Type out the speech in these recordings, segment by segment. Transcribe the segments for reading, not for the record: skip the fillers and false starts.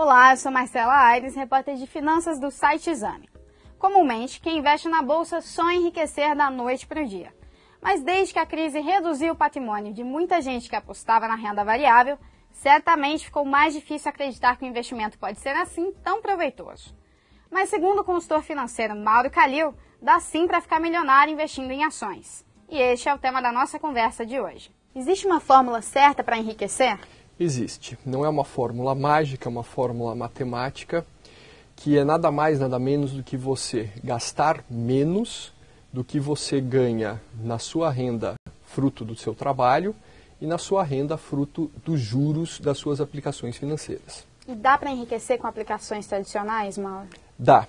Olá, eu sou Marcela Aires, repórter de finanças do site Exame. Comumente, quem investe na bolsa sonha enriquecer da noite para o dia. Mas desde que a crise reduziu o patrimônio de muita gente que apostava na renda variável, certamente ficou mais difícil acreditar que o investimento pode ser assim tão proveitoso. Mas segundo o consultor financeiro Mauro Calil, dá sim para ficar milionário investindo em ações. E este é o tema da nossa conversa de hoje. Existe uma fórmula certa para enriquecer? Existe. Não é uma fórmula mágica, é uma fórmula matemática, que é nada mais, nada menos do que você gastar menos do que você ganha na sua renda fruto do seu trabalho e na sua renda fruto dos juros das suas aplicações financeiras. E dá para enriquecer com aplicações tradicionais, Mauro? Dá.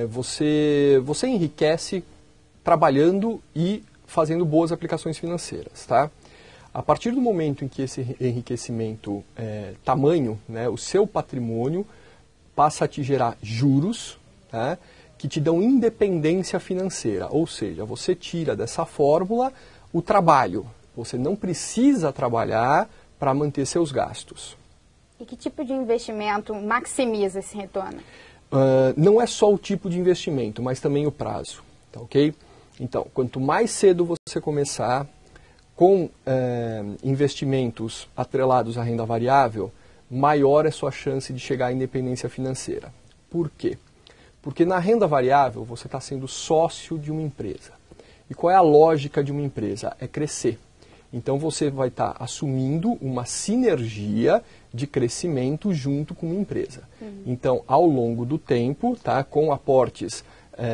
Você enriquece trabalhando e fazendo boas aplicações financeiras, tá? A partir do momento em que esse enriquecimento é tamanho, né, o seu patrimônio passa a te gerar juros, tá, que te dão independência financeira. Ou seja, você tira dessa fórmula o trabalho. Você não precisa trabalhar para manter seus gastos. E que tipo de investimento maximiza esse retorno? Não é só o tipo de investimento, mas também o prazo. Tá, ok? Então, quanto mais cedo você começar com investimentos atrelados à renda variável, maior é sua chance de chegar à independência financeira. Por quê? Porque na renda variável você está sendo sócio de uma empresa. E qual é a lógica de uma empresa? É crescer. Então você vai estar assumindo uma sinergia de crescimento junto com uma empresa. Então, ao longo do tempo, tá, com aportes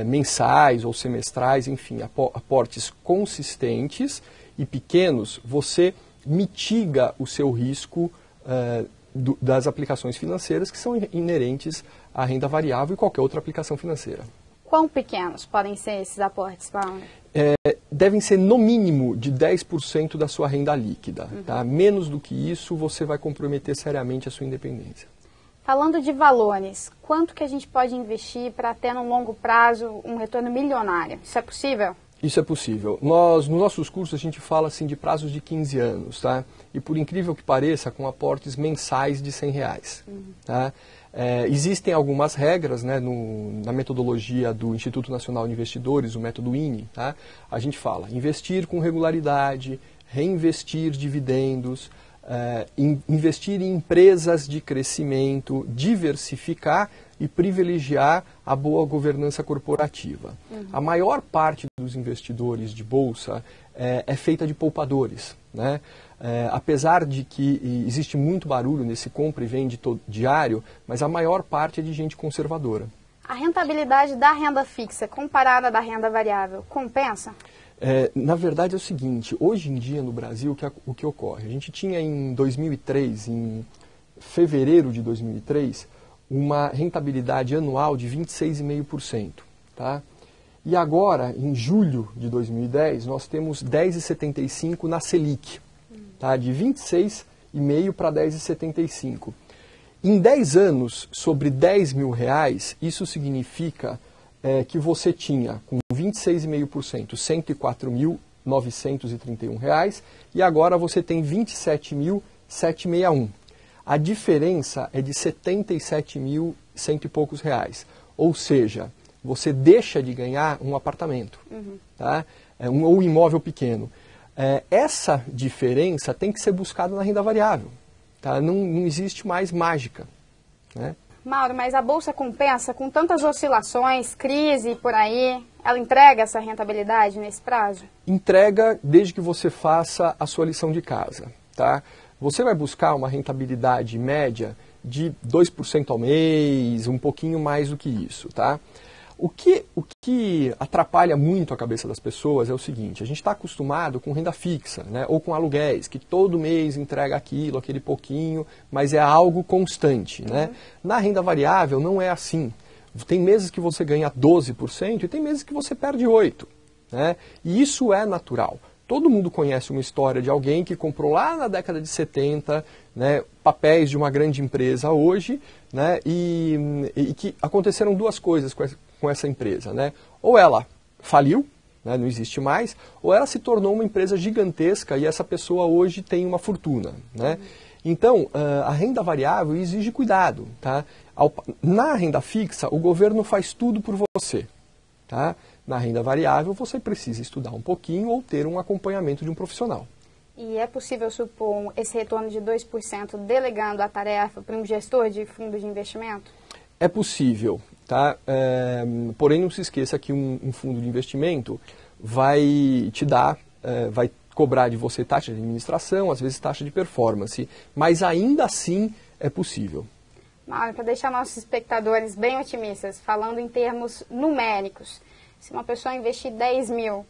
mensais ou semestrais, enfim, aportes consistentes e pequenos, você mitiga o seu risco das aplicações financeiras que são inerentes à renda variável e qualquer outra aplicação financeira. Quão pequenos podem ser esses aportes, Paulo? Devem ser no mínimo de 10% da sua renda líquida. Tá? Menos do que isso, você vai comprometer seriamente a sua independência. Falando de valores, quanto que a gente pode investir para ter no longo prazo um retorno milionário? Isso é possível? Isso é possível. Nos nossos cursos a gente fala assim, de prazos de 15 anos, tá? E por incrível que pareça, com aportes mensais de R$100. Tá? Existem algumas regras, né, na metodologia do Instituto Nacional de Investidores, o método INE. Tá? A gente fala investir com regularidade, reinvestir dividendos, investir em empresas de crescimento, diversificar e privilegiar a boa governança corporativa. A maior parte dos investidores de bolsa é feita de poupadores, né? Apesar de que existe muito barulho nesse compra e vende diário, mas a maior parte é de gente conservadora. A rentabilidade da renda fixa comparada da renda variável compensa? Na verdade é o seguinte, hoje em dia no Brasil o que ocorre? A gente tinha em 2003, em fevereiro de 2003, uma rentabilidade anual de 26,5%. Tá? E agora, em julho de 2010, nós temos 10,75% na Selic, tá? De 26,5% para 10,75%. Em 10 anos, sobre R$10 mil, isso significa que você tinha, com 26,5%, R$ 104.931, e agora você tem R$ 27.761. A diferença é de R$ 77.100 e poucos reais. Ou seja, você deixa de ganhar um apartamento, tá? Um imóvel pequeno. Essa diferença tem que ser buscada na renda variável. Tá? Não existe mais mágica, né? Mauro, mas a Bolsa compensa com tantas oscilações, crise por aí? Ela entrega essa rentabilidade nesse prazo? Entrega desde que você faça a sua lição de casa. Tá? Você vai buscar uma rentabilidade média de 2% ao mês, um pouquinho mais do que isso. Tá? O que atrapalha muito a cabeça das pessoas é o seguinte, a gente está acostumado com renda fixa, né, ou com aluguéis, que todo mês entrega aquilo, aquele pouquinho, mas é algo constante. Né? Na renda variável não é assim. Tem meses que você ganha 12% e tem meses que você perde 8%. Né? E isso é natural. Todo mundo conhece uma história de alguém que comprou lá na década de 70, né, papéis de uma grande empresa hoje, né, e que aconteceram duas coisas com essa empresa. Né? Ou ela faliu, né, não existe mais, ou ela se tornou uma empresa gigantesca e essa pessoa hoje tem uma fortuna. Né? Então, a renda variável exige cuidado. Tá? Na renda fixa, o governo faz tudo por você. Tá? Na renda variável, você precisa estudar um pouquinho ou ter um acompanhamento de um profissional. E é possível supor esse retorno de 2% delegando a tarefa para um gestor de fundo de investimento? É possível, tá? Porém, não se esqueça que um fundo de investimento vai te dar, vai cobrar de você taxa de administração, às vezes taxa de performance, mas ainda assim é possível. Mauro, para deixar nossos espectadores bem otimistas, falando em termos numéricos, se uma pessoa investir 10 mil,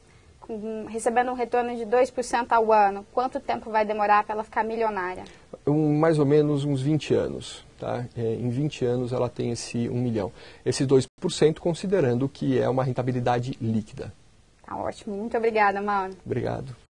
recebendo um retorno de 2% ao ano, quanto tempo vai demorar para ela ficar milionária? Mais ou menos uns 20 anos. Tá? Em 20 anos ela tem esse 1 milhão. Esses 2% considerando que é uma rentabilidade líquida. Tá ótimo. Muito obrigada, Mauro. Obrigado.